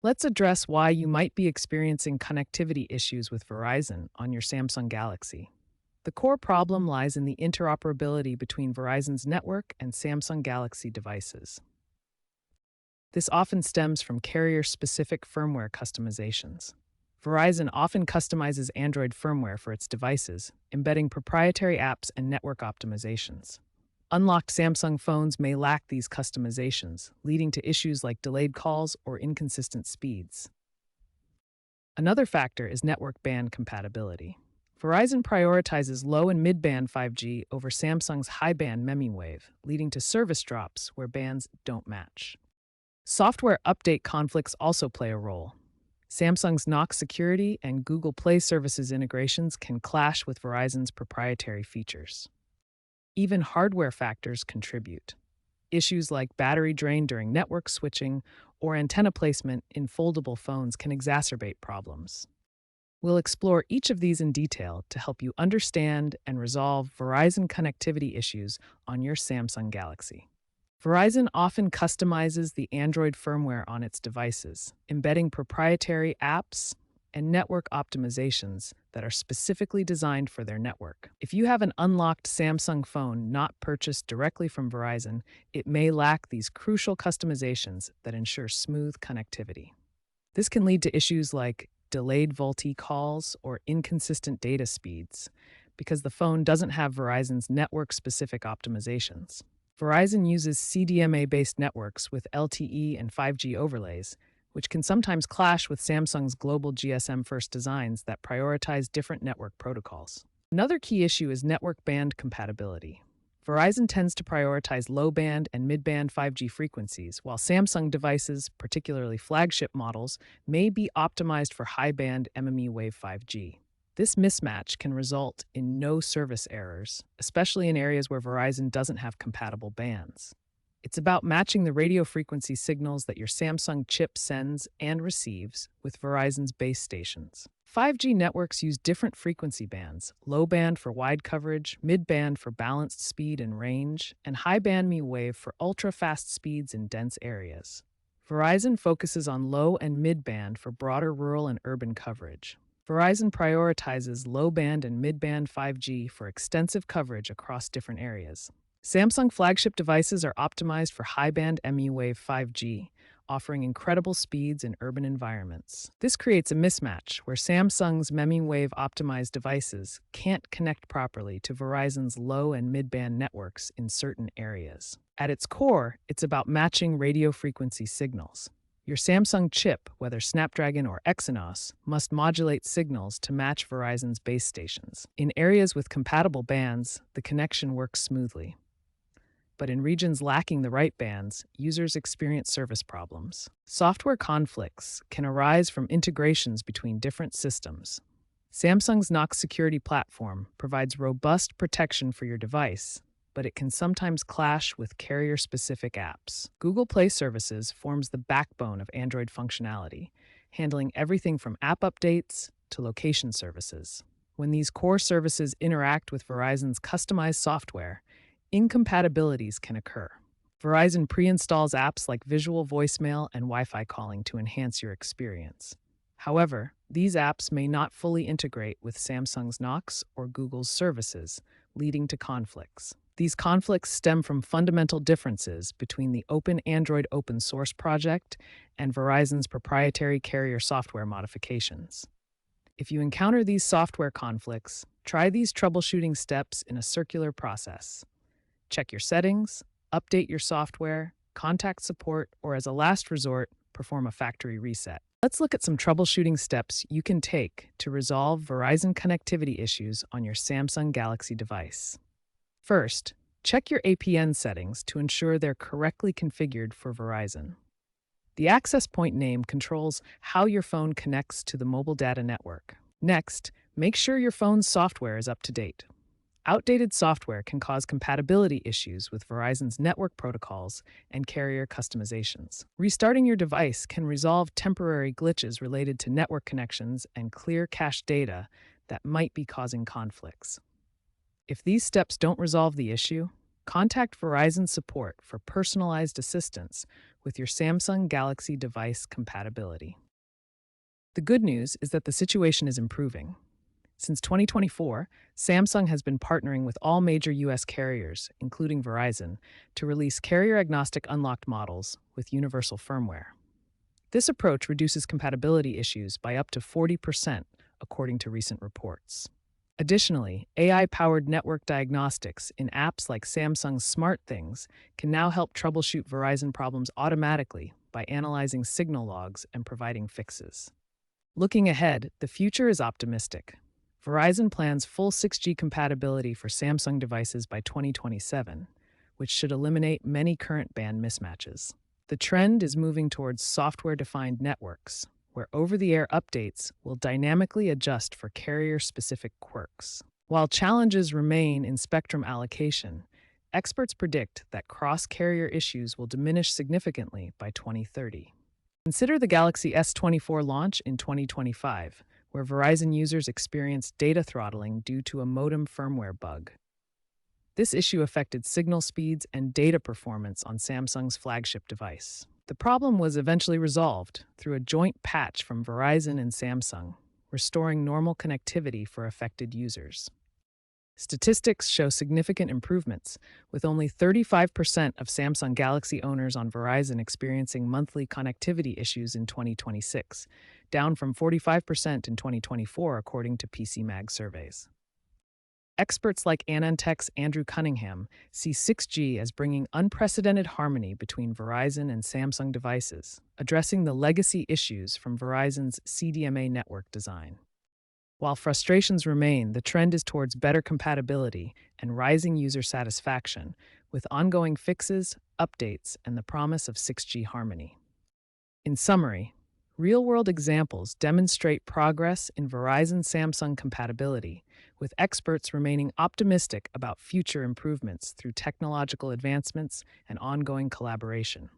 Let's address why you might be experiencing connectivity issues with Verizon on your Samsung Galaxy. The core problem lies in the interoperability between Verizon's network and Samsung Galaxy devices. This often stems from carrier-specific firmware customizations. Verizon often customizes Android firmware for its devices, embedding proprietary apps and network optimizations. Unlocked Samsung phones may lack these customizations, leading to issues like delayed calls or inconsistent speeds. Another factor is network band compatibility. Verizon prioritizes low and mid-band 5G over Samsung's high-band mmWave, leading to service drops where bands don't match. Software update conflicts also play a role. Samsung's Knox security and Google Play services integrations can clash with Verizon's proprietary features. Even hardware factors contribute. Issues like battery drain during network switching or antenna placement in foldable phones can exacerbate problems. We'll explore each of these in detail to help you understand and resolve Verizon connectivity issues on your Samsung Galaxy. Verizon often customizes the Android firmware on its devices, embedding proprietary apps and network optimizations that are specifically designed for their network. If you have an unlocked Samsung phone not purchased directly from Verizon, it may lack these crucial customizations that ensure smooth connectivity. This can lead to issues like delayed VoLTE calls or inconsistent data speeds because the phone doesn't have Verizon's network-specific optimizations. Verizon uses CDMA-based networks with LTE and 5G overlays, which can sometimes clash with Samsung's global GSM-first designs that prioritize different network protocols. Another key issue is network band compatibility. Verizon tends to prioritize low-band and mid-band 5G frequencies, while Samsung devices, particularly flagship models, may be optimized for high-band mmWave 5G. This mismatch can result in no service errors, especially in areas where Verizon doesn't have compatible bands. It's about matching the radio frequency signals that your Samsung chip sends and receives with Verizon's base stations. 5G networks use different frequency bands: low band for wide coverage, mid band for balanced speed and range, and high band mmWave for ultra-fast speeds in dense areas. Verizon focuses on low and mid band for broader rural and urban coverage. Verizon prioritizes low-band and mid-band 5G for extensive coverage across different areas. Samsung flagship devices are optimized for high-band mmWave 5G, offering incredible speeds in urban environments. This creates a mismatch where Samsung's mmWave-optimized devices can't connect properly to Verizon's low and mid-band networks in certain areas. At its core, it's about matching radio frequency signals. Your Samsung chip, whether Snapdragon or Exynos, must modulate signals to match Verizon's base stations. In areas with compatible bands, the connection works smoothly. But in regions lacking the right bands, users experience service problems. Software conflicts can arise from integrations between different systems. Samsung's Knox security platform provides robust protection for your device, but it can sometimes clash with carrier-specific apps. Google Play Services forms the backbone of Android functionality, handling everything from app updates to location services. When these core services interact with Verizon's customized software, incompatibilities can occur. Verizon pre-installs apps like visual voicemail and Wi-Fi calling to enhance your experience. However, these apps may not fully integrate with Samsung's Knox or Google's services, leading to conflicts. These conflicts stem from fundamental differences between the Open Android open source project and Verizon's proprietary carrier software modifications. If you encounter these software conflicts, try these troubleshooting steps in a circular process. Check your settings, update your software, contact support, or as a last resort, perform a factory reset. Let's look at some troubleshooting steps you can take to resolve Verizon connectivity issues on your Samsung Galaxy device. First, check your APN settings to ensure they're correctly configured for Verizon. The access point name controls how your phone connects to the mobile data network. Next, make sure your phone's software is up to date. Outdated software can cause compatibility issues with Verizon's network protocols and carrier customizations. Restarting your device can resolve temporary glitches related to network connections and clear cached data that might be causing conflicts. If these steps don't resolve the issue, contact Verizon support for personalized assistance with your Samsung Galaxy device compatibility. The good news is that the situation is improving. Since 2024, Samsung has been partnering with all major U.S. carriers, including Verizon, to release carrier-agnostic unlocked models with universal firmware. This approach reduces compatibility issues by up to 40%, according to recent reports. Additionally, AI-powered network diagnostics in apps like Samsung's SmartThings can now help troubleshoot Verizon problems automatically by analyzing signal logs and providing fixes. Looking ahead, the future is optimistic. Verizon plans full 6G compatibility for Samsung devices by 2027, which should eliminate many current band mismatches. The trend is moving towards software-defined networks, where over-the-air updates will dynamically adjust for carrier-specific quirks. While challenges remain in spectrum allocation, experts predict that cross-carrier issues will diminish significantly by 2030. Consider the Galaxy S24 launch in 2025, where Verizon users experienced data throttling due to a modem firmware bug. This issue affected signal speeds and data performance on Samsung's flagship device. The problem was eventually resolved through a joint patch from Verizon and Samsung, restoring normal connectivity for affected users. Statistics show significant improvements, with only 35% of Samsung Galaxy owners on Verizon experiencing monthly connectivity issues in 2026, down from 45% in 2024 according to PCMag surveys. Experts like AnandTech's Andrew Cunningham see 6G as bringing unprecedented harmony between Verizon and Samsung devices, addressing the legacy issues from Verizon's CDMA network design. While frustrations remain, the trend is towards better compatibility and rising user satisfaction, with ongoing fixes, updates, and the promise of 6G harmony. In summary, real-world examples demonstrate progress in Verizon-Samsung compatibility, with experts remaining optimistic about future improvements through technological advancements and ongoing collaboration.